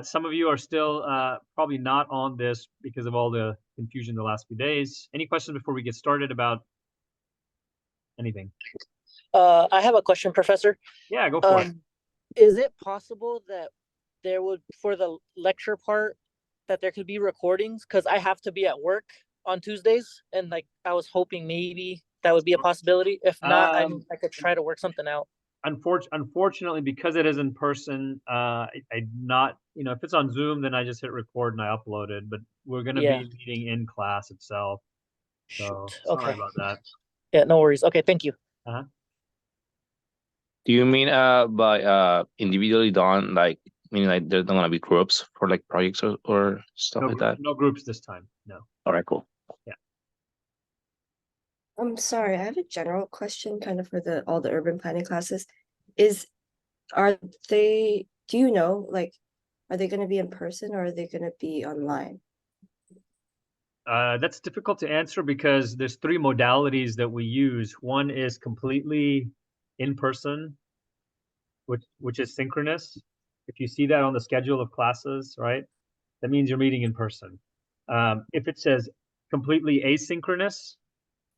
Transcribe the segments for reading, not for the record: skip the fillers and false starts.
Some of you are still probably not on this because of all the confusion the last few days. Any questions before we get started about anything? I have a question, Professor. Yeah, go for it. Is it possible that there would, for the lecture part, that there could be recordings? Because I have to be at work on Tuesdays, and like I was hoping maybe that would be a possibility. If not, I could try to work something out. Unfortunately, because it is in person, I'm not, if it's on Zoom, then I just hit record and I upload it. But we're going to Yeah. be meeting in class itself. So Shoot. sorry Okay. about that. Yeah, no worries. Okay, thank you. Uh-huh. Do you mean by individually done, like meaning like there's not gonna be groups for like projects or stuff like that? No groups this time. No. All right, cool. Yeah. I'm sorry, I have a general question kind of for all the urban planning classes. Do you know, like, are they going to be in person or are they going to be online? That's difficult to answer because there's three modalities that we use. One is completely in person, which is synchronous. If you see that on the schedule of classes, right, that means you're meeting in person. If it says completely asynchronous,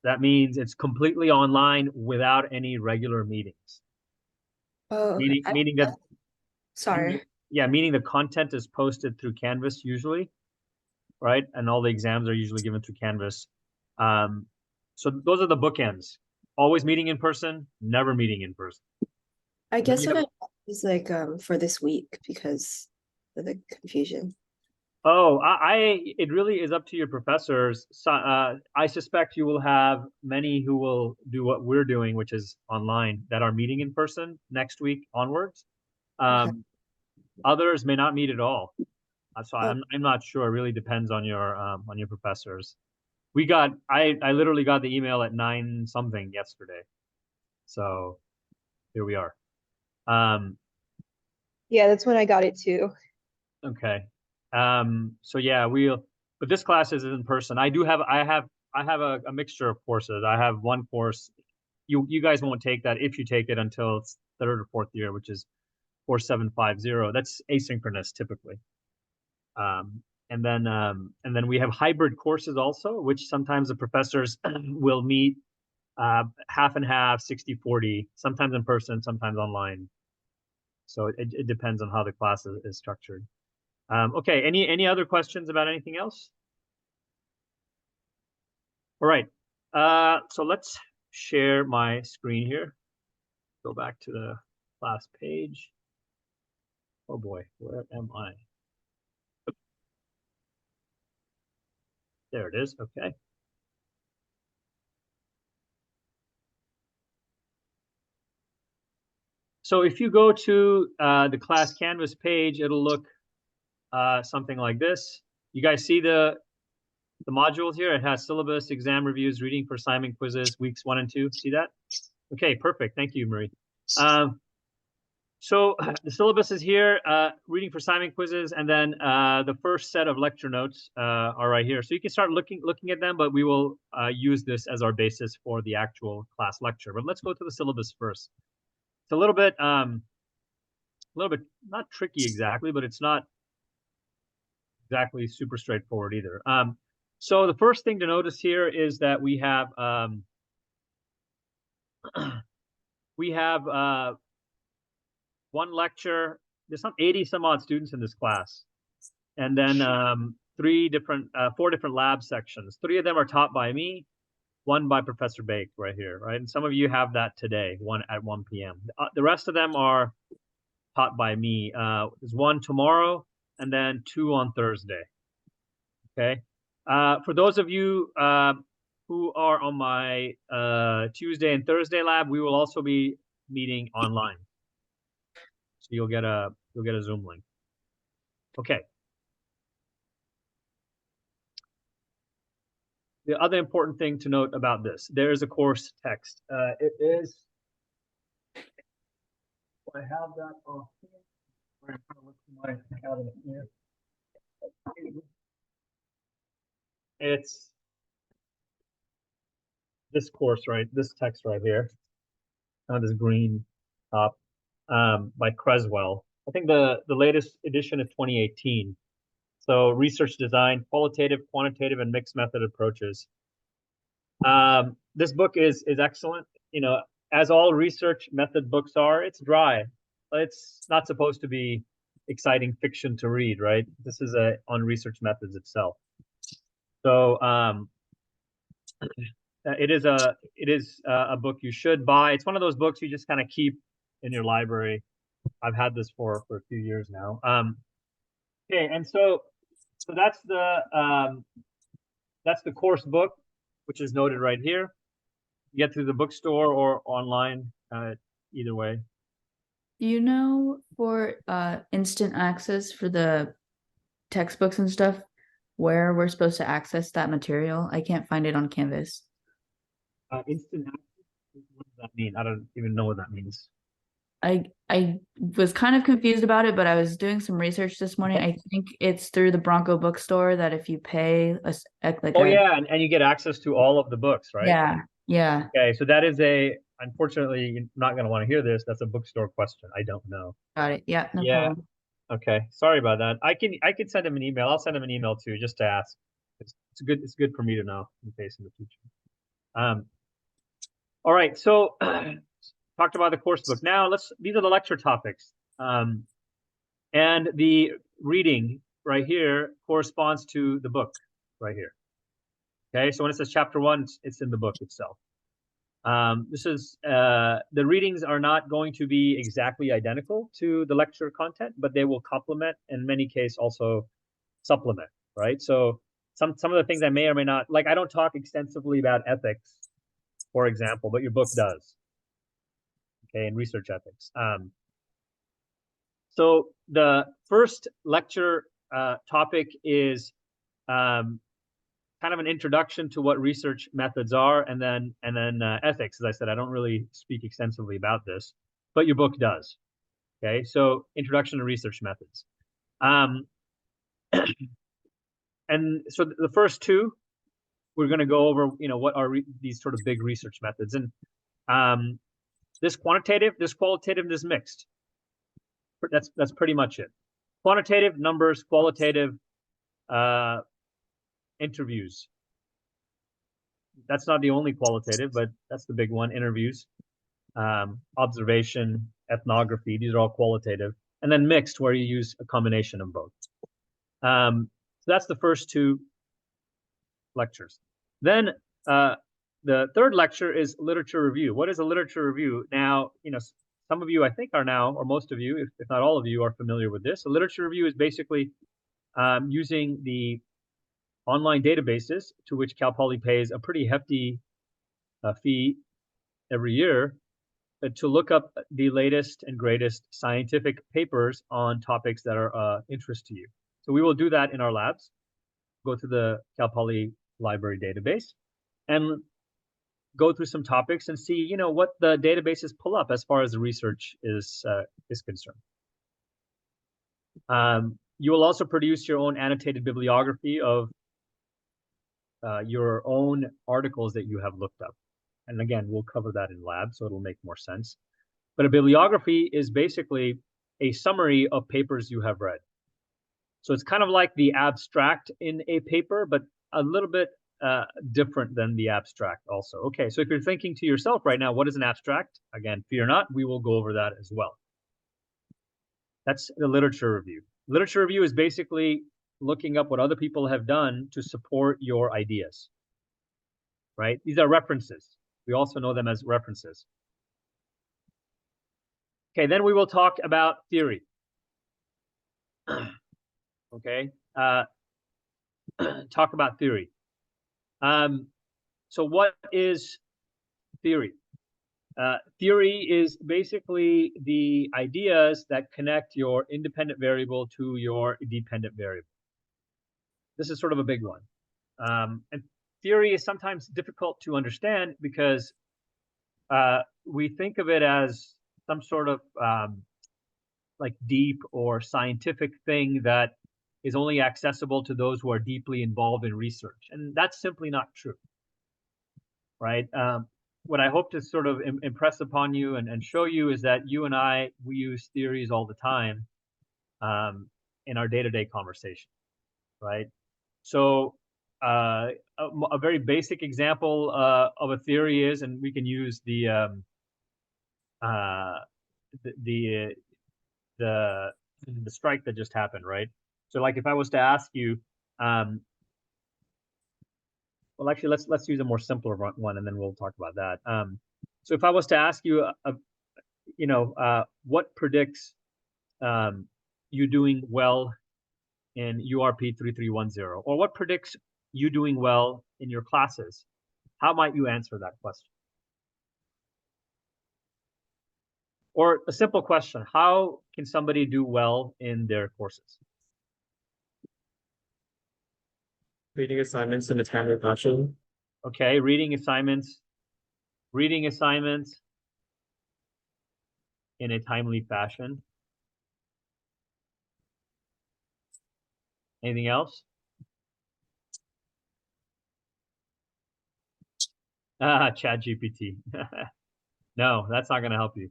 that means it's completely online without any regular meetings. Oh, okay. Meaning that. Sorry. Yeah, meaning the content is posted through Canvas usually, right? And all the exams are usually given through Canvas. So those are the bookends. Always meeting in person, never meeting in person. I guess what I is like for this week because of the confusion. Oh, it really is up to your professors. So, I suspect you will have many who will do what we're doing, which is online, that are meeting in person next week onwards. Others may not meet at all. So I'm not sure. It really depends on your professors. I literally got the email at 9 something yesterday. So here we are. Yeah, that's when I got it too. Okay. So yeah, but this class is in person. I have a mixture of courses. I have one course. You guys won't take that if you take it until it's third or fourth year, which is 4750. That's asynchronous typically. And then we have hybrid courses also, which sometimes the professors will meet half and half, 60-40, sometimes in person, sometimes online. So it depends on how the class is structured. Okay, any other questions about anything else? All right, so let's share my screen here. Go back to the class page. Oh boy, where am I? There it is, okay. So if you go to the class Canvas page, it'll look something like this. You guys see the modules here? It has syllabus, exam reviews, reading for assignment quizzes, weeks 1 and 2. See that? Okay, perfect. Thank you, Marie. So the syllabus is here, reading for assignment quizzes, and then the first set of lecture notes are right here. So you can start looking at them, but we will use this as our basis for the actual class lecture. But let's go to the syllabus first. It's a little bit not tricky exactly, but it's not exactly super straightforward either. So the first thing to notice here is that we have one lecture. There's some 80 some odd students in this class, and then four different lab sections. 3 of them are taught by me, 1 by Professor Bake right here, right? And some of you have that today, 1 at 1 p.m. The rest of them are taught by me. There's 1 tomorrow, and then 2 on Thursday. Okay. For those of you who are on my Tuesday and Thursday lab, we will also be meeting online. So you'll get a Zoom link. Okay. The other important thing to note about this, there is a course text. It is. I have that off here. I'm trying to look for my cabinet here. It's this course, right? This text right here. This green top by Creswell. I think the latest edition of 2018. So research design, qualitative, quantitative, and mixed method approaches. This book is excellent. You know, as all research method books are, it's dry. It's not supposed to be exciting fiction to read, right? This is on research methods itself. So it is a book you should buy. It's one of those books you just kind of keep in your library. I've had this for a few years now. Okay, and so that's the course book, which is noted right here. You get through the bookstore or online, either way. Do you know for instant access for the textbooks and stuff, where we're supposed to access that material? I can't find it on Canvas. Instant access, what does that mean? I don't even know what that means. I was kind of confused about it, but I was doing some research this morning. I think it's through the Bronco bookstore that if you pay yeah, and you get access to all of the books, right? Yeah. Okay, so that is unfortunately, you're not going to want to hear this. That's a bookstore question. I don't know. Got it. Yeah, no Yeah. problem. Okay, sorry about that. I can send him an email. I'll send him an email too, just to ask. It's good for me to know in case in the future. All right, so talked about the course book. Now these are the lecture topics. And the reading right here corresponds to the book right here. Okay, so when it says chapter 1, it's in the book itself. This is the readings are not going to be exactly identical to the lecture content, but they will complement, in many cases also supplement, right? So some of the things I may or may not, like I don't talk extensively about ethics, for example, but your book does. Okay, in research ethics. So the first lecture topic is kind of an introduction to what research methods are, and then ethics. As I said, I don't really speak extensively about this, but your book does. Okay, so introduction to research methods. And so the first two, we're going to go over, what are these sort of big research methods, and this quantitative, this qualitative, this mixed. That's pretty much it. Quantitative, numbers; qualitative, interviews. That's not the only qualitative, but that's the big one. Interviews, observation, ethnography. These are all qualitative. And then mixed, where you use a combination of both. So that's the first two lectures. Then the third lecture is literature review. What is a literature review? Now, some of you, I think, are now, or most of you, if not all of you, are familiar with this. A literature review is basically using the online databases, to which Cal Poly pays a pretty hefty fee every year, to look up the latest and greatest scientific papers on topics that are of interest to you. So we will do that in our labs. Go to the Cal Poly library database and go through some topics and see, what the databases pull up as far as the research is concerned. You will also produce your own annotated bibliography of your own articles that you have looked up. And again, we'll cover that in lab, so it'll make more sense. But a bibliography is basically a summary of papers you have read. So it's kind of like the abstract in a paper, but a little bit different than the abstract also. Okay, so if you're thinking to yourself right now, what is an abstract? Again, fear not, we will go over that as well. That's the literature review. Literature review is basically looking up what other people have done to support your ideas, right? These are references. We also know them as references. Okay, then we will talk about theory. Okay, talk about theory. So what is theory? Theory is basically the ideas that connect your independent variable to your dependent variable. This is sort of a big one. And theory is sometimes difficult to understand because we think of it as some sort of like deep or scientific thing that is only accessible to those who are deeply involved in research. And that's simply not true, right? What I hope to sort of impress upon you and show you is that you and I, we use theories all the time. in our day-to-day conversation, right? So a very basic example of a theory is, and we can use the strike that just happened, right? So like if I was to ask you, well, actually, let's use a more simpler one, and then we'll talk about that. So if I was to ask you, what predicts you doing well in URP 3310, or what predicts you doing well in your classes, how might you answer that question? Or a simple question, how can somebody do well in their courses? Reading assignments in a timely fashion. Okay, reading assignments in a timely fashion. Anything else? ChatGPT. No, that's not going to help you.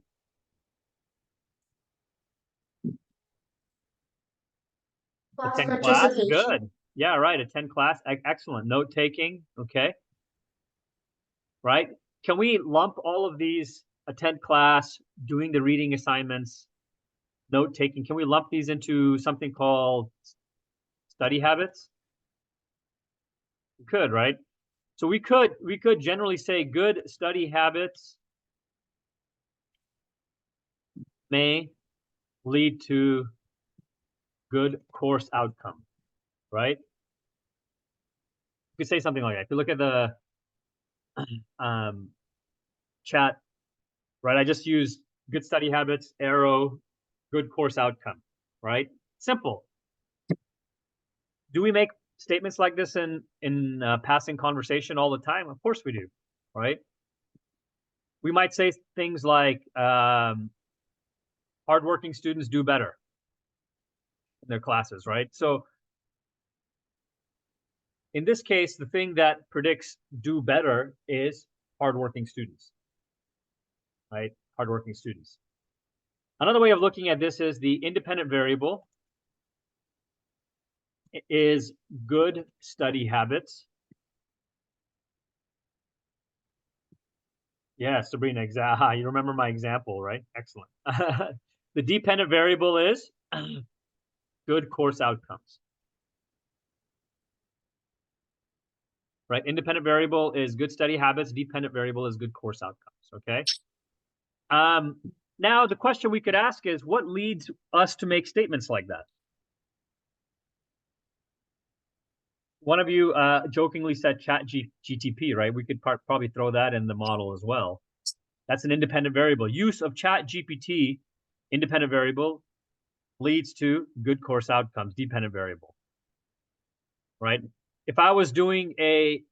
Attend class, good. Yeah, right. Attend class, excellent. Note taking, okay. Right? Can we lump all of these, attend class, doing the reading assignments, note taking, can we lump these into something called study habits? We could, right? So we could generally say good study habits may lead to good course outcome, right? You could say something like that. If you look at the chat, right? I just used good study habits, arrow, good course outcome, right? Simple. Do we make statements like this in passing conversation all the time? Of course we do, right? We might say things like hardworking students do better in their classes, right? So in this case, the thing that predicts do better is hardworking students, right? Hardworking students. Another way of looking at this is the independent variable is good study habits. Yeah, Sabrina, you remember my example, right? Excellent. The dependent variable is good course outcomes. Right? Independent variable is good study habits. Dependent variable is good course outcomes, okay? Now, the question we could ask is, what leads us to make statements like that? One of you jokingly said ChatGTP, right? We could probably throw that in the model as well. That's an independent variable. Use of ChatGPT, independent variable, leads to good course outcomes, dependent variable, right? If I was doing a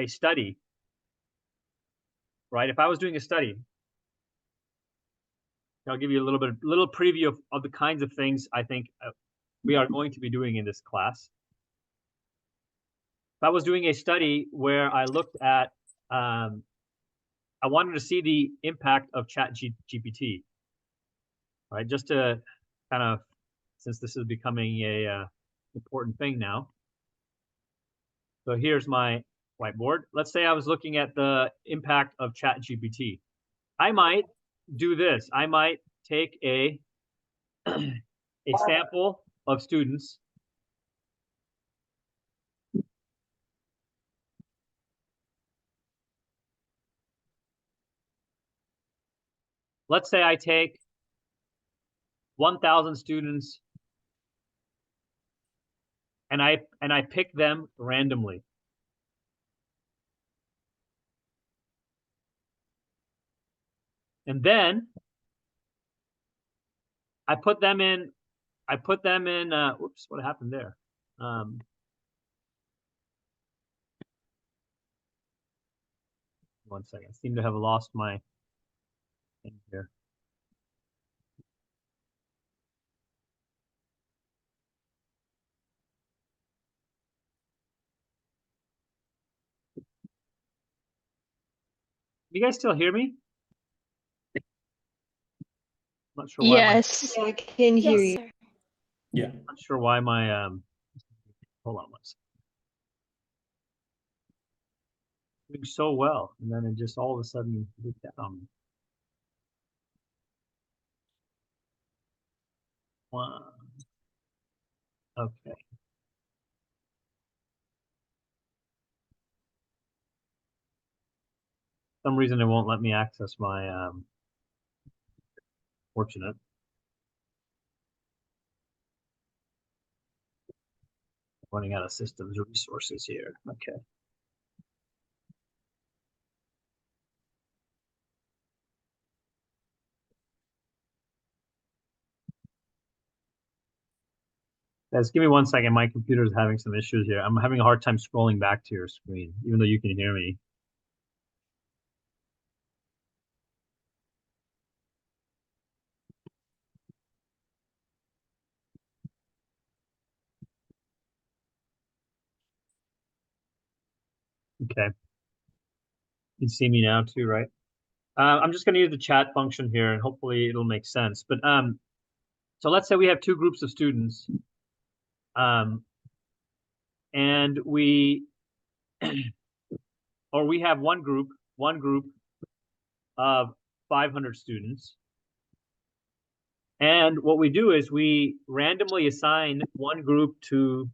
study, right? If I was doing a study, I'll give you a little preview of the kinds of things I think we are going to be doing in this class. If I was doing a study where I looked at, I wanted to see the impact of ChatGPT, right? Just to kind of, since this is becoming a important thing now. So here's my whiteboard. Let's say I was looking at the impact of ChatGPT. I might do this. I might take a sample of students. Let's say I take 1,000 students and I pick them randomly. And then I put them in, oops, what happened there? One second, I seem to have lost my thing here. You guys still hear me? Not sure why. Yes, I can hear you. sir. Yeah. Not sure why my hold on one second. Doing so well, and then it just all of a sudden went down. One. Okay. Some reason it won't let me access my fortunate. Running out of systems resources here. Okay. Guys, give me 1 second. My computer's having some issues here. I'm having a hard time scrolling back to your screen, even though you can hear me. Okay. You can see me now too, right? I'm just going to use the chat function here, and hopefully it'll make sense. But so let's say we have two groups of students, and we or we have one group of 500 students. And what we do is we randomly assign one group to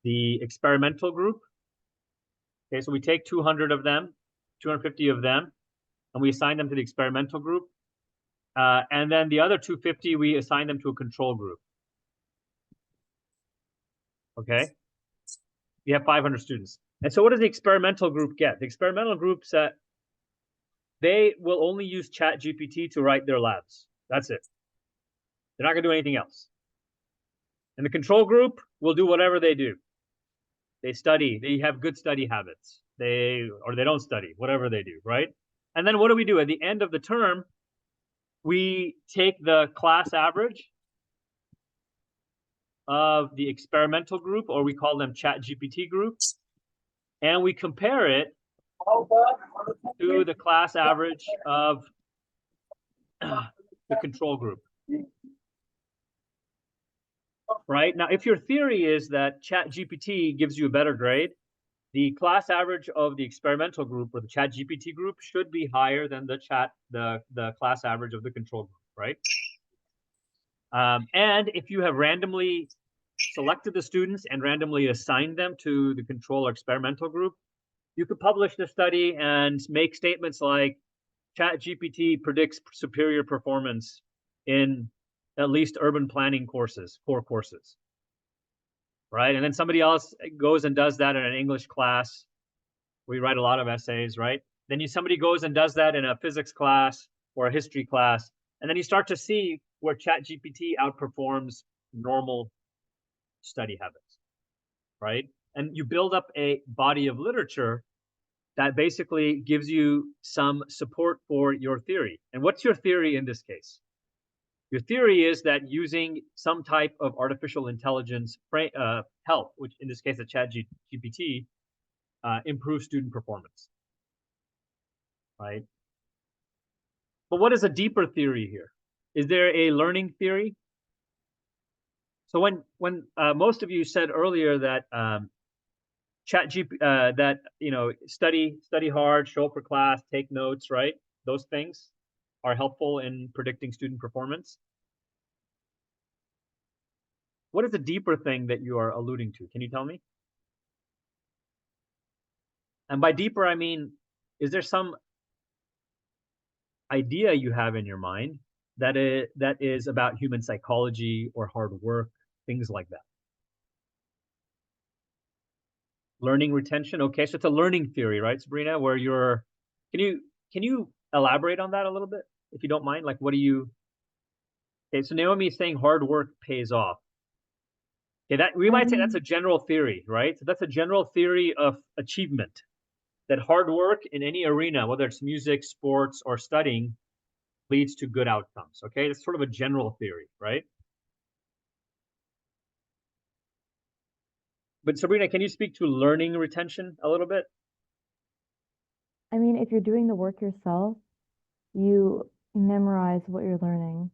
the experimental group. Okay, so we take 200 of them, 250 of them, and we assign them to the experimental group. And then the other 250, we assign them to a control group. Okay, we have 500 students. And so what does the experimental group get? The experimental group set, they will only use ChatGPT to write their labs. That's it. They're not going to do anything else. And the control group will do whatever they do. They study, they have good study habits. They don't study, whatever they do, right? And then what do we do? At the end of the term, we take the class average of the experimental group, or we call them ChatGPT groups, and we compare it to the class average of the control group. Right? Now, if your theory is that ChatGPT gives you a better grade, the class average of the experimental group or the ChatGPT group should be higher than the class average of the control group, right? And if you have randomly selected the students and randomly assigned them to the control or experimental group, you could publish the study and make statements like ChatGPT predicts superior performance in at least urban planning courses, core courses, right? And then somebody else goes and does that in an English class. We write a lot of essays, right? Then somebody goes and does that in a physics class or a history class. And then you start to see where ChatGPT outperforms normal study habits, right? And you build up a body of literature that basically gives you some support for your theory. And what's your theory in this case? Your theory is that using some type of artificial intelligence help, which in this case, a ChatGPT, improves student performance, right? But what is a deeper theory here? Is there a learning theory? So when most of you said earlier that that study hard, show up for class, take notes, right? Those things are helpful in predicting student performance. What is the deeper thing that you are alluding to? Can you tell me? And by deeper, I mean, is there some idea you have in your mind that is about human psychology or hard work, things like that? Learning retention. Okay, so it's a learning theory, right, Sabrina? Where can you elaborate on that a little bit, if you don't mind? Like, what do you? Okay, so Naomi is saying hard work pays off. Okay, that we might say that's a general theory, right? So that's a general theory of achievement. That hard work in any arena, whether it's music, sports, or studying, leads to good outcomes. Okay, that's sort of a general theory, right? But Sabrina, can you speak to learning retention a little bit? I mean, if you're doing the work yourself, you memorize what you're learning.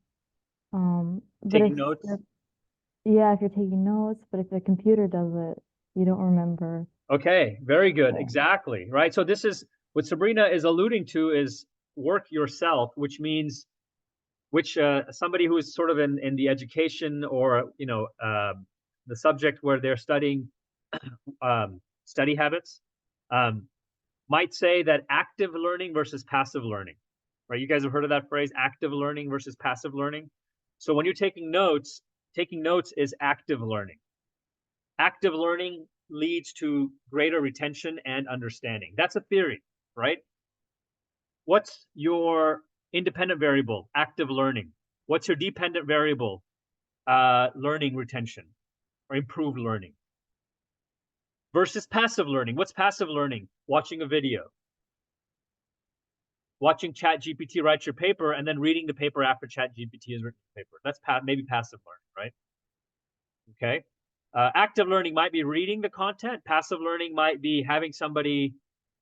But Taking if notes. yeah, if you're taking notes, but if the computer does it, you don't remember. Okay, very good. Yeah. Exactly. Right. So this is what Sabrina is alluding to is work yourself, which means somebody who is sort of in the education or the subject where they're studying study habits might say that active learning versus passive learning, right? You guys have heard of that phrase, active learning versus passive learning. So when you're taking notes is active learning. Active learning leads to greater retention and understanding. That's a theory, right? What's your independent variable? Active learning. What's your dependent variable? Learning retention or improved learning. Versus passive learning. What's passive learning? Watching a video. Watching ChatGPT write your paper and then reading the paper after ChatGPT has written the paper. That's maybe passive learning, right? Okay. Active learning might be reading the content. Passive learning might be having somebody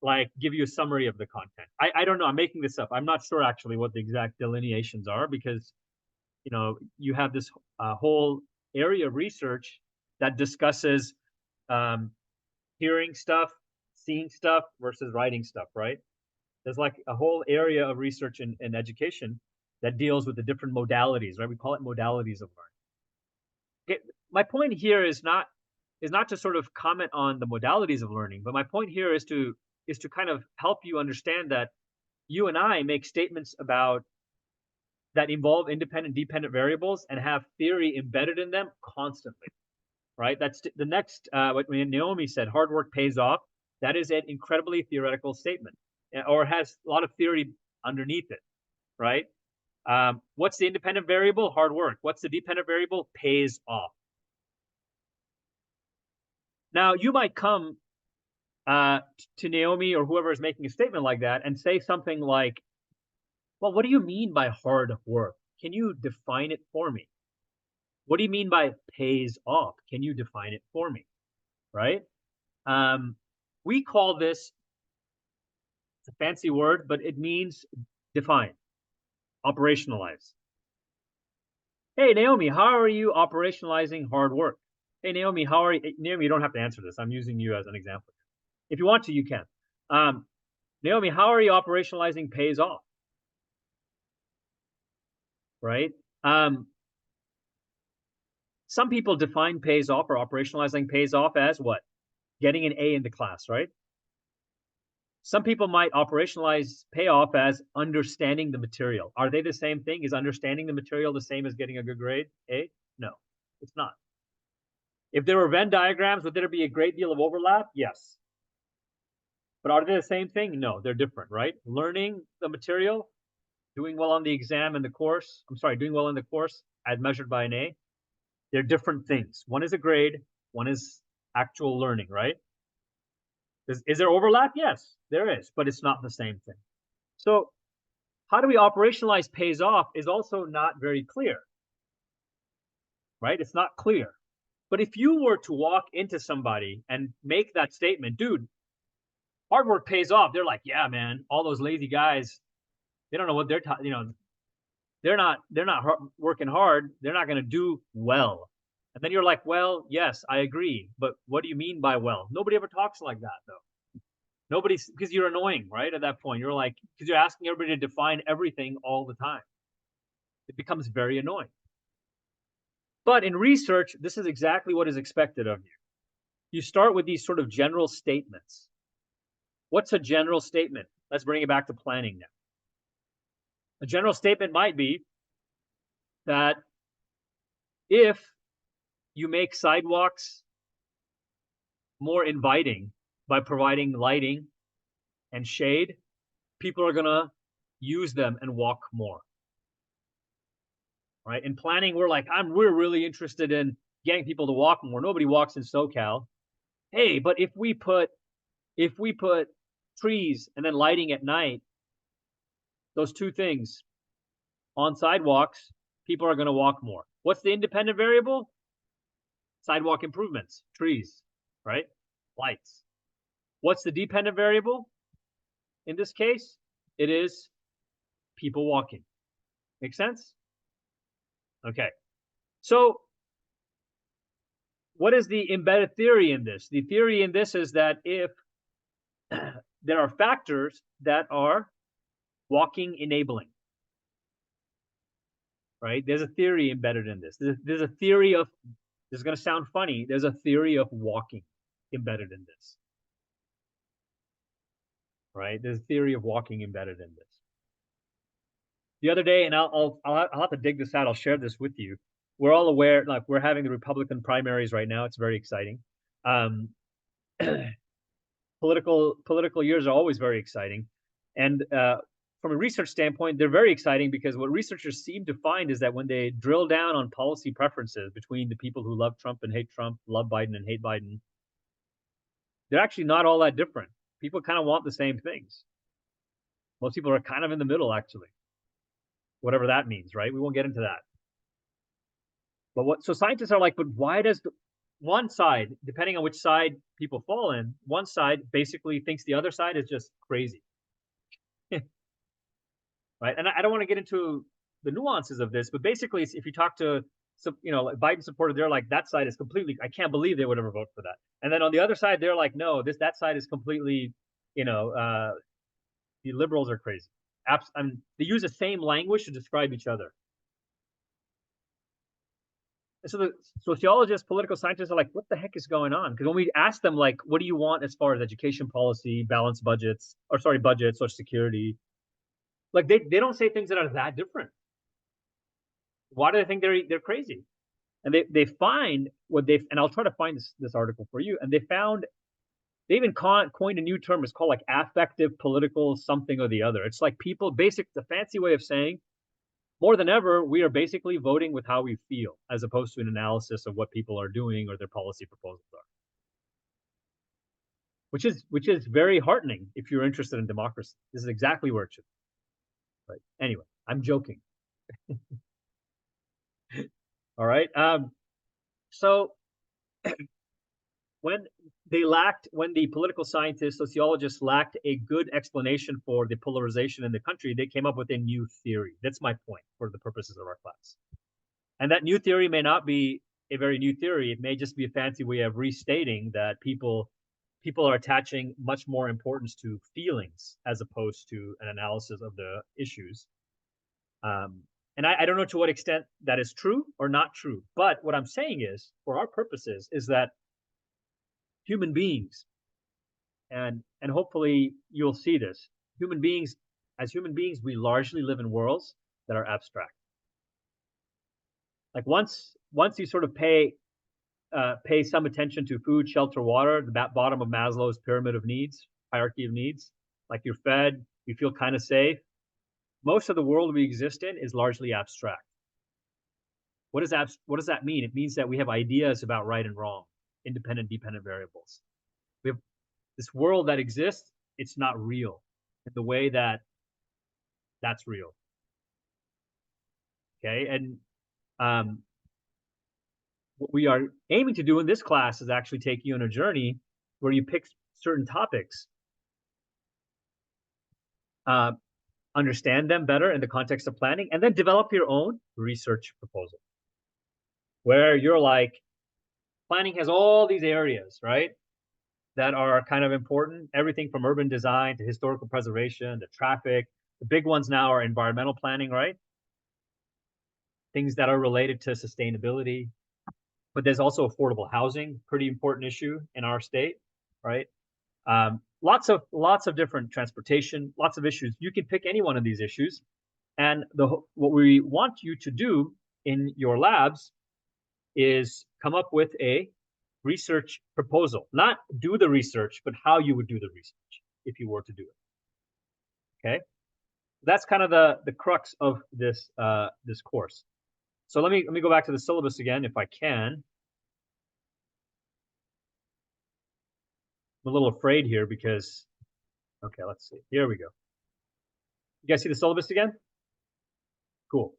like give you a summary of the content. I don't know. I'm making this up. I'm not sure actually what the exact delineations are because, you have this whole area of research that discusses hearing stuff, seeing stuff versus writing stuff, right? There's like a whole area of research in education that deals with the different modalities, right? We call it modalities of learning. Okay, my point here is not to sort of comment on the modalities of learning, but my point here is to kind of help you understand that you and I make statements about that involve independent, dependent variables and have theory embedded in them constantly, right? That's the next, what Naomi said, hard work pays off. That is an incredibly theoretical statement or has a lot of theory underneath it, right? What's the independent variable? Hard work. What's the dependent variable? Pays off. Now, you might come to Naomi or whoever is making a statement like that and say something like, well, what do you mean by hard work? Can you define it for me? What do you mean by pays off? Can you define it for me? Right? We call this, it's a fancy word, but it means define, operationalize. Hey, Naomi, how are you operationalizing hard work? Hey, Naomi, Naomi, you don't have to answer this. I'm using you as an example. If you want to, you can. Naomi, how are you operationalizing pays off? Right? Some people define pays off or operationalizing pays off as what? Getting an A in the class, right? Some people might operationalize payoff as understanding the material. Are they the same thing? Is understanding the material the same as getting a good grade? A? No, it's not. If there were Venn diagrams, would there be a great deal of overlap? Yes. But are they the same thing? No, they're different, right? Learning the material, doing well on the exam and the course, doing well in the course as measured by an A, they're different things. One is a grade, one is actual learning, right? Is there overlap? Yes, there is, but it's not the same thing. So how do we operationalize pays off is also not very clear, right? It's not clear. But if you were to walk into somebody and make that statement, dude, hard work pays off. They're like, yeah, man, all those lazy guys, they don't know what they're they're not working hard. They're not going to do well. And then you're like, well, yes, I agree. But what do you mean by well? Nobody ever talks like that, though. Nobody's, because you're annoying, right? At that point, you're like, because you're asking everybody to define everything all the time. It becomes very annoying. But in research, this is exactly what is expected of you. You start with these sort of general statements. What's a general statement? Let's bring it back to planning now. A general statement might be that if you make sidewalks more inviting by providing lighting and shade, people are going to use them and walk more. Right? In planning, we're really interested in getting people to walk more. Nobody walks in SoCal. Hey, but if we put trees and then lighting at night, those two things on sidewalks, people are going to walk more. What's the independent variable? Sidewalk improvements, trees, right? Lights. What's the dependent variable? In this case, it is people walking. Make sense? Okay. So what is the embedded theory in this? The theory in this is that if there are factors that are walking enabling, right? There's a theory embedded in this. There's a theory of, this is going to sound funny, there's a theory of walking embedded in this, right? There's a theory of walking embedded in this. The other day, and I'll have to dig this out, I'll share this with you. We're all aware, like we're having the Republican primaries right now. It's very exciting. Political years are always very exciting. And from a research standpoint, they're very exciting because what researchers seem to find is that when they drill down on policy preferences between the people who love Trump and hate Trump, love Biden and hate Biden, they're actually not all that different. People kind of want the same things. Most people are kind of in the middle, actually. Whatever that means, right? We won't get into that. But so scientists are like, but why does one side, depending on which side people fall in, one side basically thinks the other side is just crazy. Right? And I don't want to get into the nuances of this, but basically, if you talk to some, like Biden supporters, they're like, that side is completely, I can't believe they would ever vote for that. And then on the other side, they're like, no, that side is completely, the liberals are crazy. I mean, they use the same language to describe each other. And so the sociologists, political scientists are like, what the heck is going on? Because when we ask them, like, what do you want as far as education policy, balanced budgets, budget, Social Security, like they don't say things that are that different. Why do they think they're crazy? And they find and I'll try to find this article for you. And they even coined a new term. It's called like affective political something or the other. It's like the fancy way of saying, more than ever, we are basically voting with how we feel, as opposed to an analysis of what people are doing or their policy proposals are. Which is very heartening if you're interested in democracy. This is exactly where it should be. Right. Anyway, I'm joking. All right. So when the political scientists, sociologists lacked a good explanation for the polarization in the country, they came up with a new theory. That's my point for the purposes of our class. And that new theory may not be a very new theory. It may just be a fancy way of restating that people are attaching much more importance to feelings as opposed to an analysis of the issues. And I don't know to what extent that is true or not true. But what I'm saying is, for our purposes, is that human beings, and hopefully you'll see this, as human beings, we largely live in worlds that are abstract. Like once you sort of pay some attention to food, shelter, water, the bottom of Maslow's pyramid of needs, hierarchy of needs, like you're fed, you feel kind of safe. Most of the world we exist in is largely abstract. What does that mean? It means that we have ideas about right and wrong, independent, dependent variables. We have this world that exists. It's not real in the way that that's real. Okay, and what we are aiming to do in this class is actually take you on a journey where you pick certain topics, understand them better in the context of planning, and then develop your own research proposal. Where you're like, planning has all these areas, right, that are kind of important. Everything from urban design to historical preservation to traffic. The big ones now are environmental planning, right? Things that are related to sustainability. But there's also affordable housing, pretty important issue in our state, right? Lots of different transportation, lots of issues. You can pick any one of these issues. And what we want you to do in your labs is come up with a research proposal. Not do the research, but how you would do the research if you were to do it. Okay? That's kind of the crux of this this course. So let me go back to the syllabus again, if I can. I'm a little afraid here because, okay, let's see. Here we go. You guys see the syllabus again? Cool.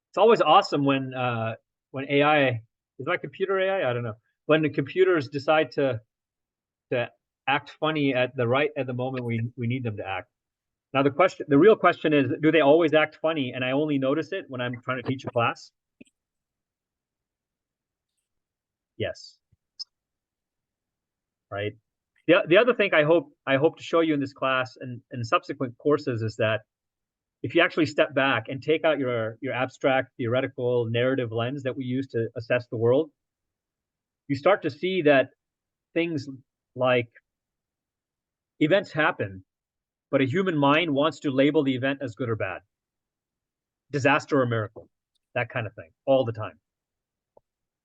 It's always awesome when AI, is my computer AI? I don't know. When the computers decide to act funny at the moment we need them to act. Now the real question is, do they always act funny and I only notice it when I'm trying to teach a class? Yes. Right. The other thing I hope to show you in this class and subsequent courses is that if you actually step back and take out your abstract, theoretical, narrative lens that we use to assess the world, you start to see that things like events happen, but a human mind wants to label the event as good or bad, disaster or miracle, that kind of thing, all the time.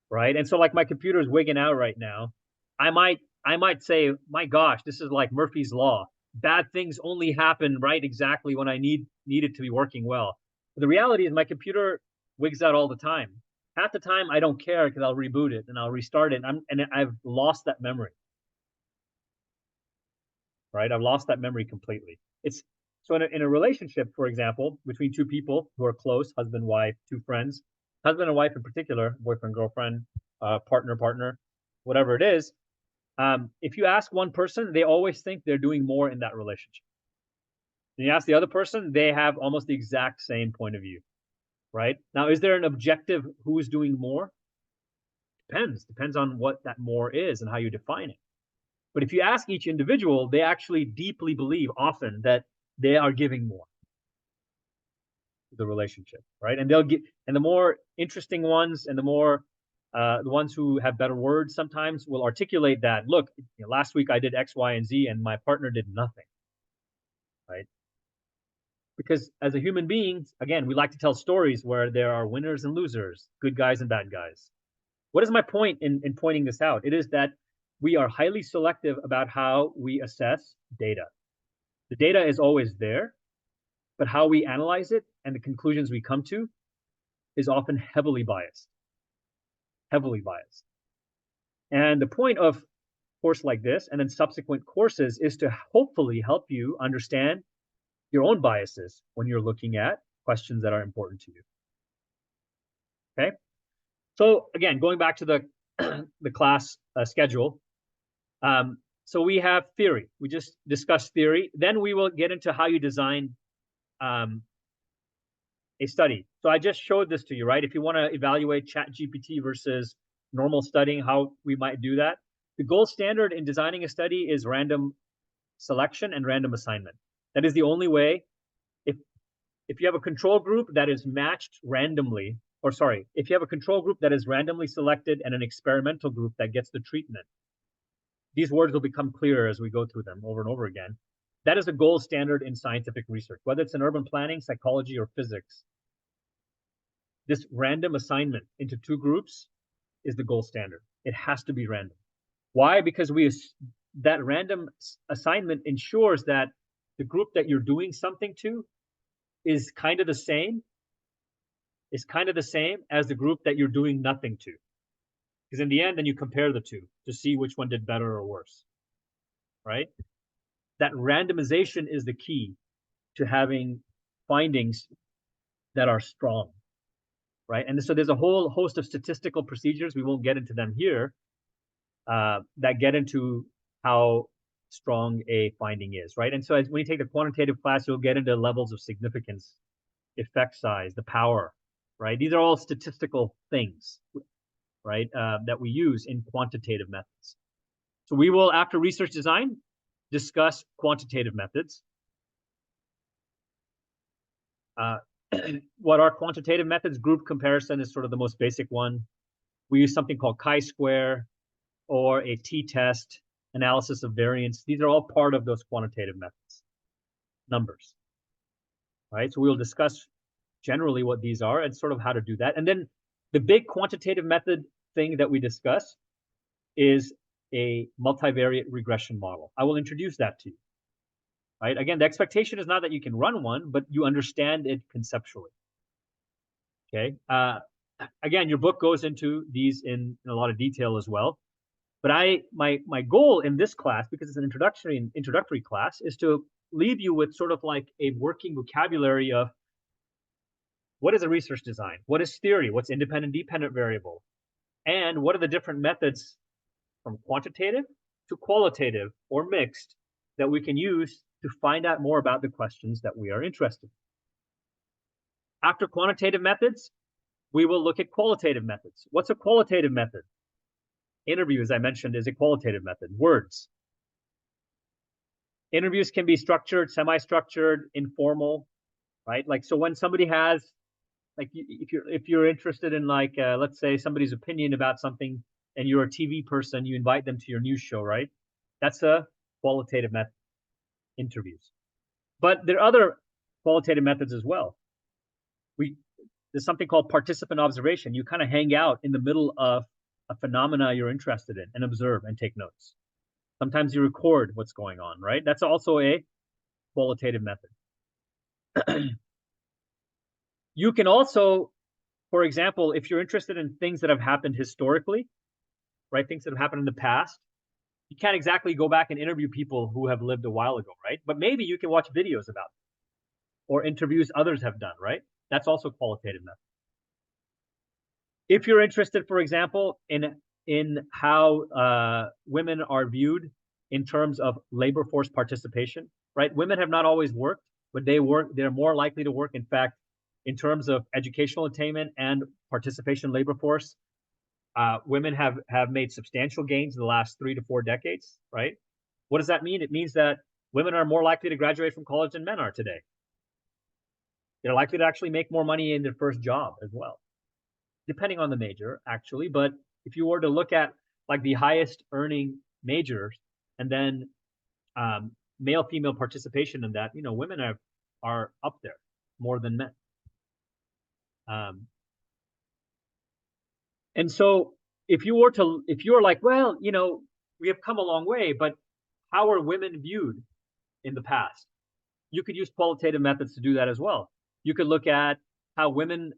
Right? And so like my computer is wigging out right now. I might say, my gosh, this is like Murphy's Law. Bad things only happen right exactly when I need it to be working well. But the reality is my computer wigs out all the time. Half the time I don't care because I'll reboot it and I'll restart it and I've lost that memory. Right? I've lost that memory completely. It's so in a relationship, for example, between two people who are close, husband, wife, two friends, husband and wife in particular, boyfriend, girlfriend, partner, whatever it is, if you ask one person, they always think they're doing more in that relationship. And you ask the other person, they have almost the exact same point of view, right? Now, is there an objective who is doing more? Depends on what that more is and how you define it. But if you ask each individual, they actually deeply believe often that they are giving more to the relationship, right? And the more interesting ones and the more the ones who have better words sometimes will articulate that. Look, last week I did X, Y, and Z, and my partner did nothing, right? Because as a human being, again, we like to tell stories where there are winners and losers, good guys and bad guys. What is my point in pointing this out? It is that we are highly selective about how we assess data. The data is always there, but how we analyze it and the conclusions we come to is often heavily biased. Heavily biased. And the point of a course like this and then subsequent courses is to hopefully help you understand your own biases when you're looking at questions that are important to you. Okay? So again, going back to the class schedule, so we have theory. We just discussed theory. Then we will get into how you design a study. So I just showed this to you, right? If you want to evaluate ChatGPT versus normal studying, how we might do that. The gold standard in designing a study is random selection and random assignment. That is the only way. If you have a control group that is matched randomly, or sorry, if you have a control group that is randomly selected and an experimental group that gets the treatment, these words will become clearer as we go through them over and over again. That is the gold standard in scientific research, whether it's in urban planning, psychology, or physics. This random assignment into two groups is the gold standard. It has to be random. Why? Because that random assignment ensures that the group that you're doing something to is kind of the same as the group that you're doing nothing to. Because in the end, then you compare the two to see which one did better or worse, right? That randomization is the key to having findings that are strong, right? And so there's a whole host of statistical procedures, we won't get into them here, that get into how strong a finding is, right? And so when you take the quantitative class, you'll get into levels of significance, effect size, the power, right? These are all statistical things, right, that we use in quantitative methods. So we will, after research design, discuss quantitative methods. What are quantitative methods? Group comparison is sort of the most basic one. We use something called chi-square or a t-test, analysis of variance. These are all part of those quantitative methods, numbers, right? So we'll discuss generally what these are and sort of how to do that. And then the big quantitative method thing that we discuss is a multivariate regression model. I will introduce that to you, right? Again, the expectation is not that you can run one, but you understand it conceptually, okay? Again, your book goes into these in a lot of detail as well. But my goal in this class, because it's an introductory class, is to leave you with sort of like a working vocabulary of what is a research design, what is theory, what's independent, dependent variable, and what are the different methods from quantitative to qualitative or mixed that we can use to find out more about the questions that we are interested in. After quantitative methods, we will look at qualitative methods. What's a qualitative method? Interview, as I mentioned, is a qualitative method. Words. Interviews can be structured, semi-structured, informal, right? Like, so when somebody has, like, if you're interested in, like, let's say somebody's opinion about something, and you're a TV person, you invite them to your news show, right? That's a qualitative method. Interviews. But there are other qualitative methods as well. There's something called participant observation. You kind of hang out in the middle of a phenomena you're interested in and observe and take notes. Sometimes you record what's going on, right? That's also a qualitative method. You can also, for example, if you're interested in things that have happened historically, right? Things that have happened in the past, you can't exactly go back and interview people who have lived a while ago, right? But maybe you can watch videos about them or interviews others have done, right? That's also qualitative method. If you're interested, for example, in how women are viewed in terms of labor force participation, right? Women have not always worked, but they're more likely to work. In fact, in terms of educational attainment and participation in labor force, women have made substantial gains in the last 3 to 4 decades, right? What does that mean? It means that women are more likely to graduate from college than men are today. They're likely to actually make more money in their first job as well, depending on the major, actually. But if you were to look at like the highest earning majors and then male-female participation in that, women are up there more than men. And so if you're like, well, we have come a long way, but how are women viewed in the past? You could use qualitative methods to do that as well. You could look at how women,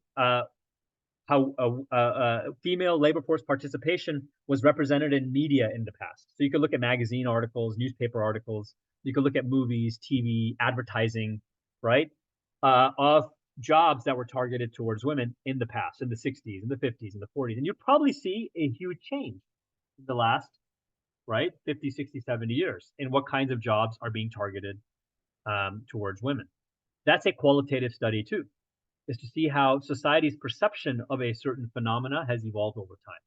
female labor force participation was represented in media in the past. So you could look at magazine articles, newspaper articles. You could look at movies, TV, advertising, right? Of jobs that were targeted towards women in the past, in the 60s, in the 50s, in the 40s. And you'd probably see a huge change in the last, right, 50, 60, 70 years in what kinds of jobs are being targeted towards women. That's a qualitative study too, is to see how society's perception of a certain phenomena has evolved over time.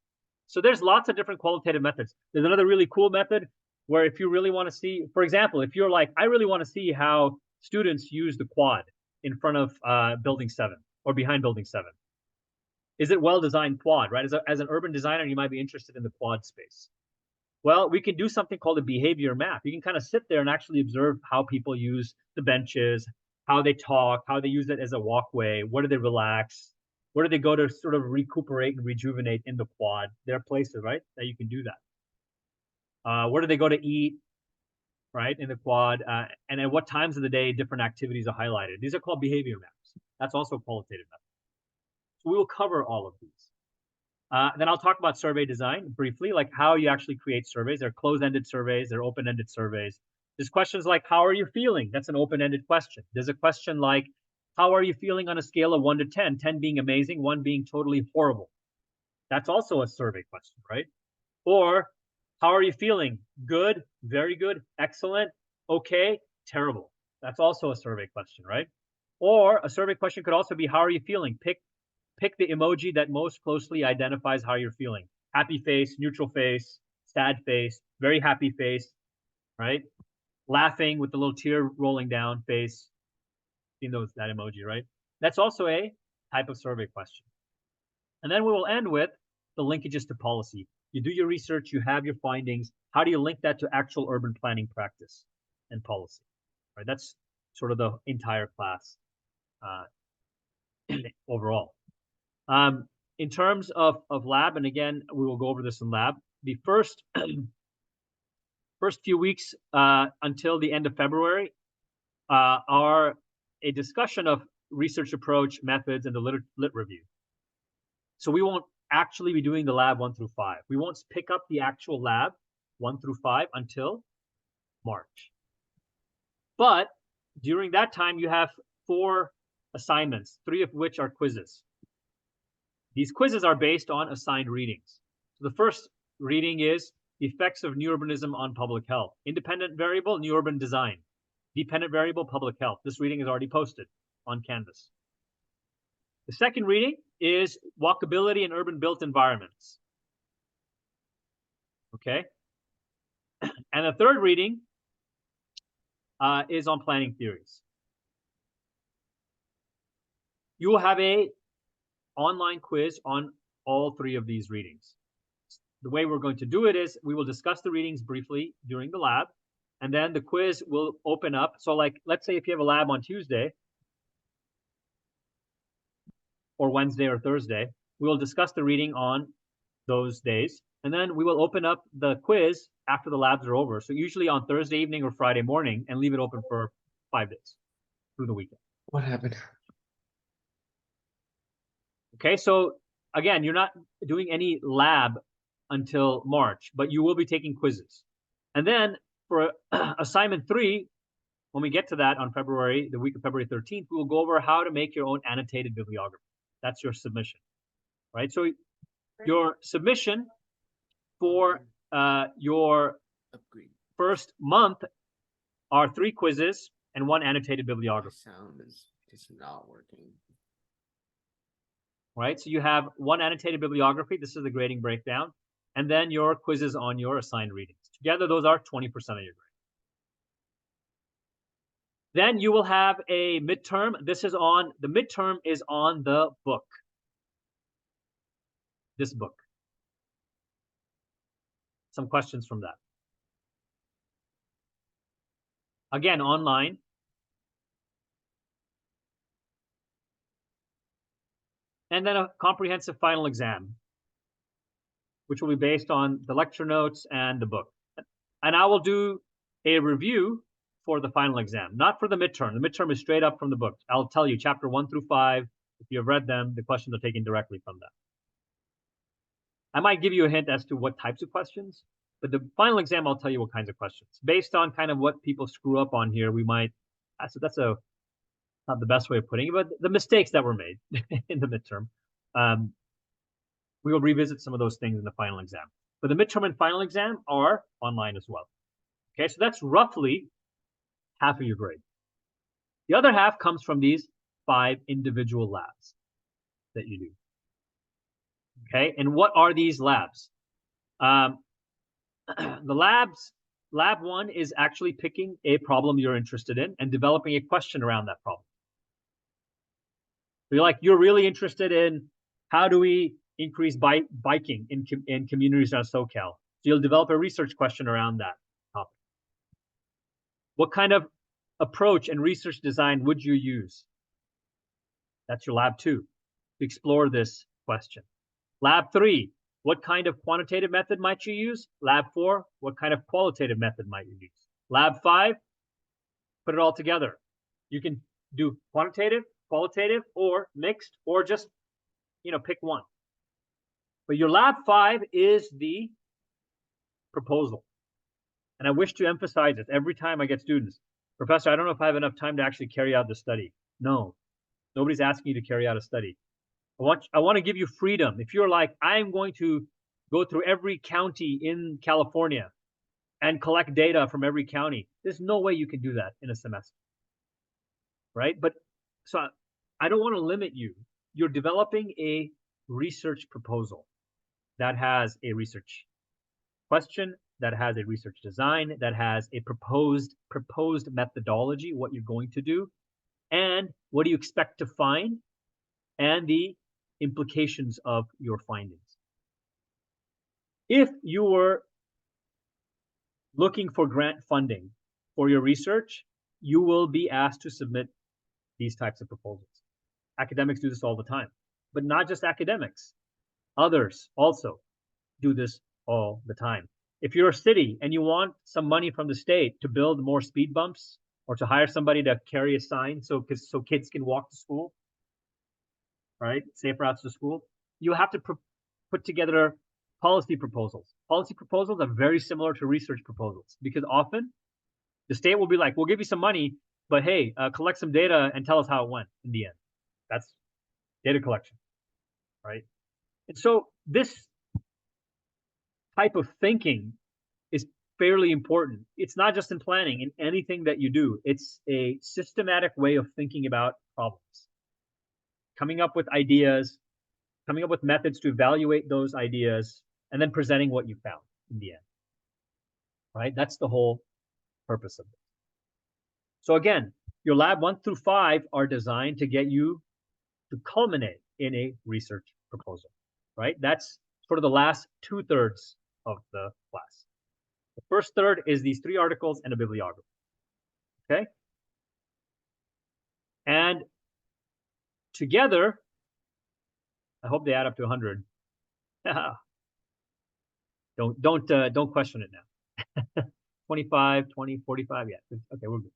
So there's lots of different qualitative methods. There's another really cool method where if you really want to see, for example, if you're like, I really want to see how students use the quad in front of Building 7 or behind Building 7. Is it well-designed quad, right? As an urban designer, you might be interested in the quad space. Well, we can do something called a behavior map. You can kind of sit there and actually observe how people use the benches, how they talk, how they use it as a walkway, where do they relax, where do they go to sort of recuperate and rejuvenate in the quad. There are places, right, that you can do that. Where do they go to eat, right, in the quad, and at what times of the day different activities are highlighted. These are called behavior maps. That's also a qualitative method. So we will cover all of these. Then I'll talk about survey design briefly, like how you actually create surveys. There are closed-ended surveys, there are open-ended surveys. There's questions like, how are you feeling? That's an open-ended question. There's a question like, how are you feeling on a scale of 1 to 10? 10 being amazing, 1 being totally horrible. That's also a survey question, right? Or, how are you feeling? Good, very good, excellent, okay, terrible. That's also a survey question, right? Or a survey question could also be, how are you feeling? Pick the emoji that most closely identifies how you're feeling. Happy face, neutral face, sad face, very happy face, right? Laughing with the little tear rolling down face. Seen that emoji, right? That's also a type of survey question. And then we will end with the linkages to policy. You do your research, you have your findings. How do you link that to actual urban planning practice and policy? Right? That's sort of the entire class overall. In terms of lab, and again, we will go over this in lab, the first few weeks until the end of February are a discussion of research approach, methods, and the lit review. So we won't actually be doing the lab 1 through 5. We won't pick up the actual lab 1 through 5 until March. But during that time, you have 4 assignments, 3 of which are quizzes. These quizzes are based on assigned readings. So the first reading is the effects of new urbanism on public health. Independent variable, new urban design. Dependent variable, public health. This reading is already posted on Canvas. The second reading is walkability in urban built environments. Okay. And the third reading is on planning theories. You will have a online quiz on all three of these readings. The way we're going to do it is we will discuss the readings briefly during the lab, and then the quiz will open up. So like, let's say if you have a lab on Tuesday or Wednesday or Thursday, we will discuss the reading on those days, and then we will open up the quiz after the labs are over. So usually on Thursday evening or Friday morning, and leave it open for 5 days through the weekend. What happened? Okay, so again, you're not doing any lab until March, but you will be taking quizzes. And then for assignment 3, when we get to that on February, the week of February 13th, we will go over how to make your own annotated bibliography. That's your submission, right? So your submission for your first month are 3 quizzes and 1 annotated bibliography. Sound is just not working. Right, so you have 1 annotated bibliography. This is the grading breakdown, and then your quizzes on your assigned readings. Together, those are 20% of your grade. Then you will have a midterm. The midterm is on the book. This book. Some questions from that. Again, online. And then a comprehensive final exam, which will be based on the lecture notes and the book. And I will do a review for the final exam, not for the midterm. The midterm is straight up from the book. I'll tell you chapter 1 through 5. If you have read them, the questions are taken directly from that. I might give you a hint as to what types of questions, but the final exam, I'll tell you what kinds of questions. Based on kind of what people screw up on here, we might, so that's not the best way of putting it, but the mistakes that were made in the midterm. We will revisit some of those things in the final exam. But the midterm and final exam are online as well. Okay, so that's roughly half of your grade. The other half comes from these 5 individual labs that you do. Okay, and what are these labs? The lab 1 is actually picking a problem you're interested in and developing a question around that problem. So you're really interested in how do we increase biking in communities around SoCal. So you'll develop a research question around that topic. What kind of approach and research design would you use? That's your lab 2, to explore this question. Lab 3, what kind of quantitative method might you use? Lab 4, what kind of qualitative method might you use? Lab 5, put it all together. You can do quantitative, qualitative, or mixed, or just, pick one. But your lab 5 is the proposal. And I wish to emphasize this every time I get students. Professor, I don't know if I have enough time to actually carry out the study. No, nobody's asking you to carry out a study. I want to give you freedom. If you're like, I'm going to go through every county in California and collect data from every county, there's no way you can do that in a semester, right? But so I don't want to limit you. You're developing a research proposal that has a research question, that has a research design, that has a proposed methodology, what you're going to do, and what do you expect to find, and the implications of your findings. If you were looking for grant funding for your research, you will be asked to submit these types of proposals. Academics do this all the time, but not just academics. Others also do this all the time. If you're a city and you want some money from the state to build more speed bumps or to hire somebody to carry a sign so kids can walk to school, right? Safe routes to school, you have to put together policy proposals. Policy proposals are very similar to research proposals because often the state will be like, we'll give you some money, but hey, collect some data and tell us how it went in the end. That's data collection, right? And so this type of thinking is fairly important. It's not just in planning, in anything that you do. It's a systematic way of thinking about problems, coming up with ideas, coming up with methods to evaluate those ideas, and then presenting what you found in the end. Right? That's the whole purpose of it. So again, your lab 1 through 5 are designed to get you to culminate in a research proposal, right? That's sort of the last 2/3 of the class. The first third is these 3 articles and a bibliography, okay? And together, I hope they add up to 100. Don't question it now. 25, 20, 45, yeah. Okay, we're good.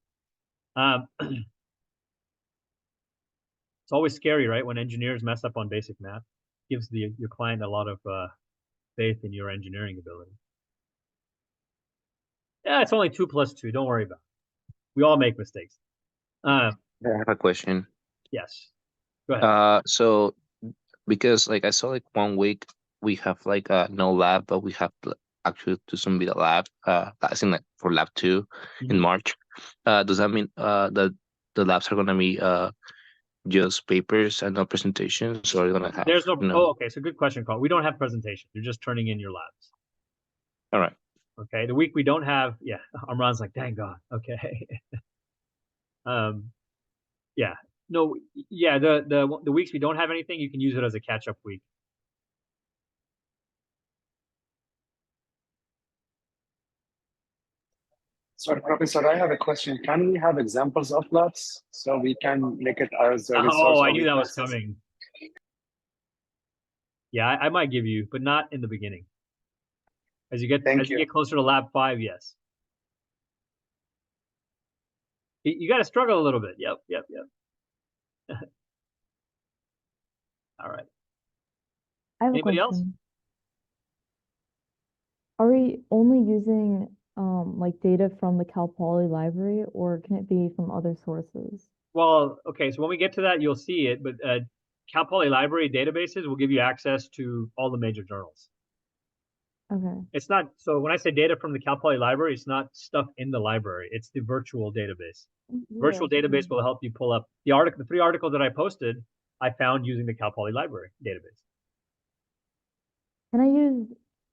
It's always scary, right? When engineers mess up on basic math, gives your client a lot of faith in your engineering ability. Yeah, it's only 2 + 2. Don't worry about it. We all make mistakes. I have a question. Yes. Go ahead. So because like I saw like 1 week we have like no lab, but we have actually to submit a lab. I think like for lab 2 in Mhm. March. Does that mean the labs are gonna be just papers and no presentations, or are you gonna have? There's no. You know? Oh, okay. So good question, Carl. We don't have presentation. You're just turning in your labs. All right. Okay. The week we don't have. Yeah. Amran's like, dang God. Okay. Yeah. No. Yeah. The weeks we don't have anything, you can use it as a catch-up week. Sorry, Professor, I have a question. Can we have examples of labs so we can make it as a resource? Oh, I or knew that was references? coming. Yeah, I might give you, but not in the beginning. As you get get closer to lab 5, yes. You got to struggle a little bit. Yep. All right. I have Anybody a else? question. Are we only using like data from the Cal Poly library, or can it be from other sources? Well, okay, so when we get to that, you'll see it, but Cal Poly Library databases will give you access to all the major journals. Okay. It's not, so when I say data from the Cal Poly Library, it's not stuff in the library, it's the virtual database. Virtual database will help you pull up the 3 articles that I posted, I found using the Cal Poly Library database. Can I use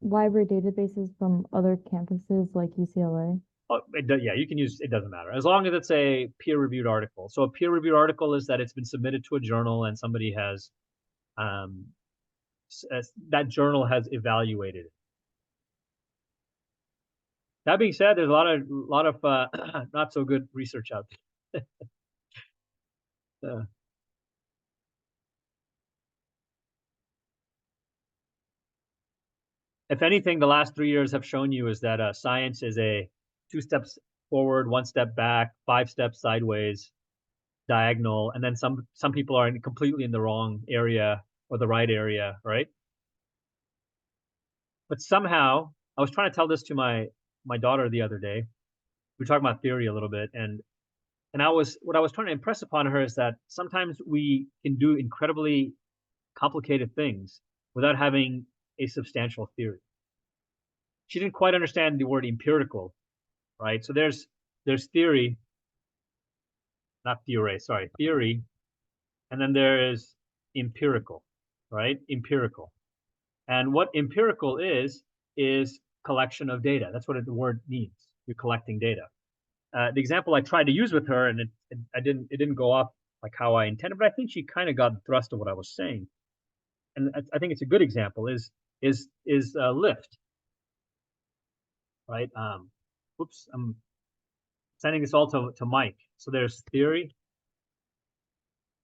library databases from other campuses like UCLA? Oh, yeah, you can use, it doesn't matter. As long as it's a peer-reviewed article. So a peer-reviewed article is that it's been submitted to a journal and somebody has, that journal has evaluated it. That being said, there's a lot of not so good research out there. If anything, the last 3 years have shown you is that science is a 2 steps forward, 1 step back, 5 steps sideways, diagonal, and then some people are completely in the wrong area or the right area, right? But somehow, I was trying to tell this to my daughter the other day. We were talking about theory a little bit, and what I was trying to impress upon her is that sometimes we can do incredibly complicated things without having a substantial theory. She didn't quite understand the word empirical, right? So there's theory, not theory, sorry, theory, and then there is empirical, right? Empirical. And what empirical is collection of data. That's what the word means. You're collecting data. The example I tried to use with her, and it didn't go off like how I intended, but I think she kind of got the thrust of what I was saying. And I think it's a good example is lift, right? Oops, I'm sending this all to Mike. So there's theory,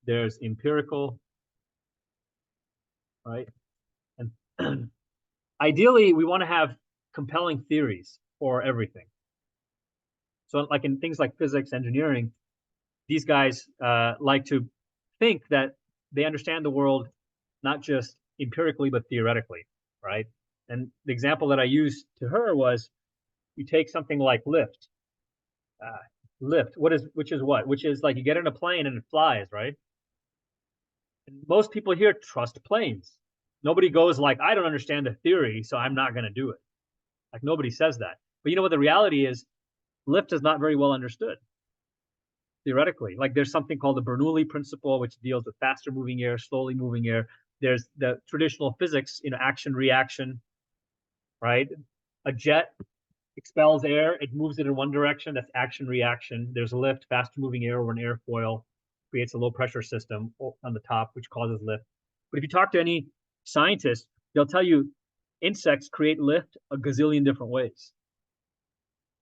there's empirical, right? And ideally, we want to have compelling theories for everything. So like in things like physics, engineering, these guys like to think that they understand the world not just empirically, but theoretically, right? And the example that I used to her was, you take something like lift. Lift, which is like you get in a plane and it flies, right? And most people here trust planes. Nobody goes like, I don't understand the theory, so I'm not going to do it. Like nobody says that. But you know what the reality is? Lift is not very well understood theoretically. Like there's something called the Bernoulli principle, which deals with faster moving air, slowly moving air. There's the traditional physics, action, reaction, right? A jet expels air, it moves it in one direction, that's action, reaction. There's a lift, faster moving air over an airfoil creates a low pressure system on the top, which causes lift. But if you talk to any scientist, they'll tell you insects create lift a gazillion different ways.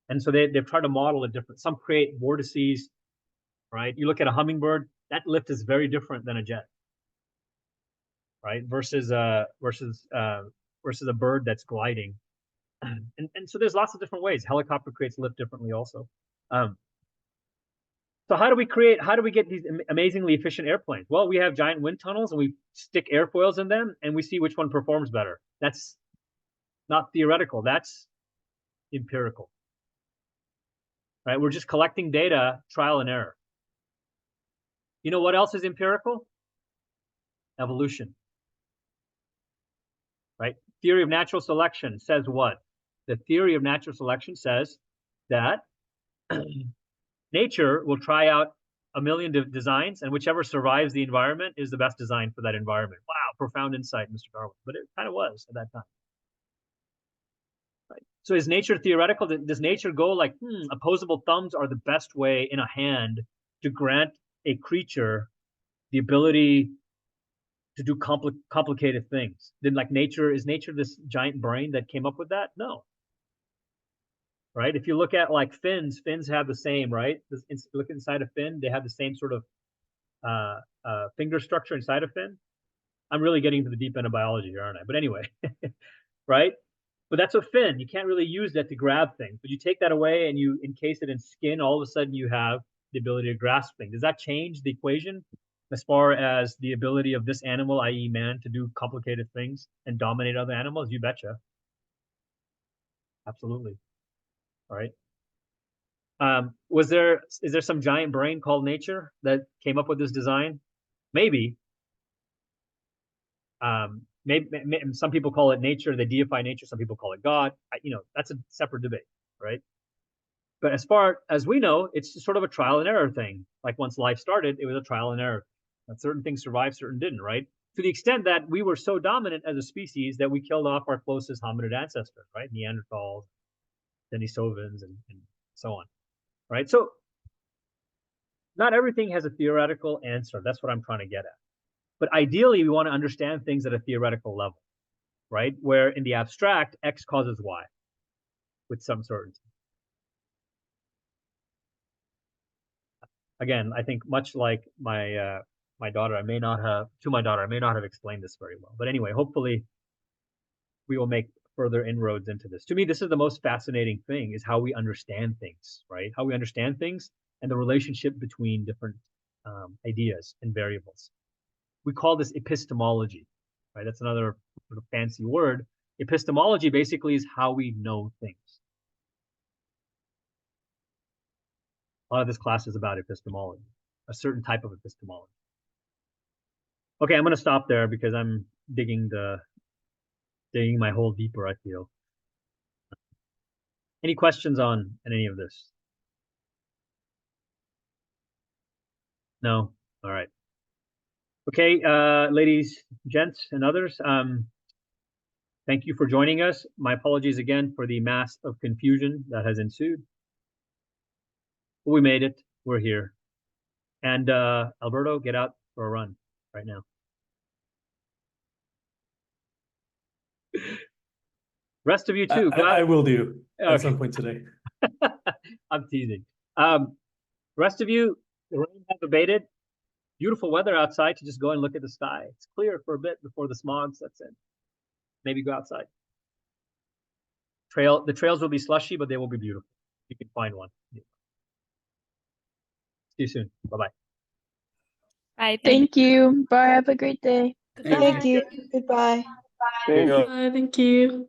And so they've tried to model it different. Some create vortices, right? You look at a hummingbird, that lift is very different than a jet, right? Versus a bird that's gliding. And so there's lots of different ways. Helicopter creates lift differently also. So how do we get these amazingly efficient airplanes? Well, we have giant wind tunnels and we stick airfoils in them and we see which one performs better. That's not theoretical, that's empirical. Right? We're just collecting data, trial and error. You know what else is empirical? Evolution. Right? Theory of natural selection says what? The theory of natural selection says that nature will try out a million designs, and whichever survives the environment is the best design for that environment. Wow, profound insight, Mr. Darwin. But it kind of was at that time. Right. So is nature theoretical? Does nature go like, opposable thumbs are the best way in a hand to grant a creature the ability to do complicated things? Then like is nature this giant brain that came up with that? No. Right? If you look at like fins have the same, right? Look inside a fin, they have the same sort of finger structure inside a fin. I'm really getting to the deep end of biology here, aren't I? But anyway, right? But that's a fin. You can't really use that to grab things. But you take that away and you encase it in skin, all of a sudden you have the ability to grasp things. Does that change the equation as far as the ability of this animal, i.e. man, to do complicated things and dominate other animals? You betcha. Absolutely. All right. Is there some giant brain called nature that came up with this design? Maybe. Maybe some people call it nature, they deify nature, some people call it God. That's a separate debate, right? But as far as we know, it's sort of a trial and error thing. Like once life started, it was a trial and error. Certain things survived, certain didn't, right? To the extent that we were so dominant as a species that we killed off our closest hominid ancestors, right? Neanderthals, Denisovans, and so on, right? So not everything has a theoretical answer. That's what I'm trying to get at. But ideally, we want to understand things at a theoretical level, right? Where in the abstract, X causes Y with some certainty. Again, I think much like my daughter, I may not have explained this very well. But anyway, hopefully we will make further inroads into this. To me, this is the most fascinating thing, is how we understand things, right? How we understand things and the relationship between different ideas and variables. We call this epistemology, right? That's another sort of fancy word. Epistemology basically is how we know things. A lot of this class is about epistemology, a certain type of epistemology. Okay, I'm going to stop there because I'm digging my hole deeper, I feel. Any questions on any of this? No? All right. Okay, ladies, gents, and others, thank you for joining us. My apologies again for the mass of confusion that has ensued. But we made it. We're here. And Alberto, get out for a run right now. Rest of you too. I will do Okay. at some point today. I'm teasing. Rest of you, the rain has abated. Beautiful weather outside to just go and look at the sky. It's clear for a bit before the smog sets in. Maybe go outside. The trails will be slushy, but they will be beautiful. You can find one. See you soon. Bye-bye. Bye. Thank you. Bye. Have a great day. Thank you. Goodbye. There you go. Thank you.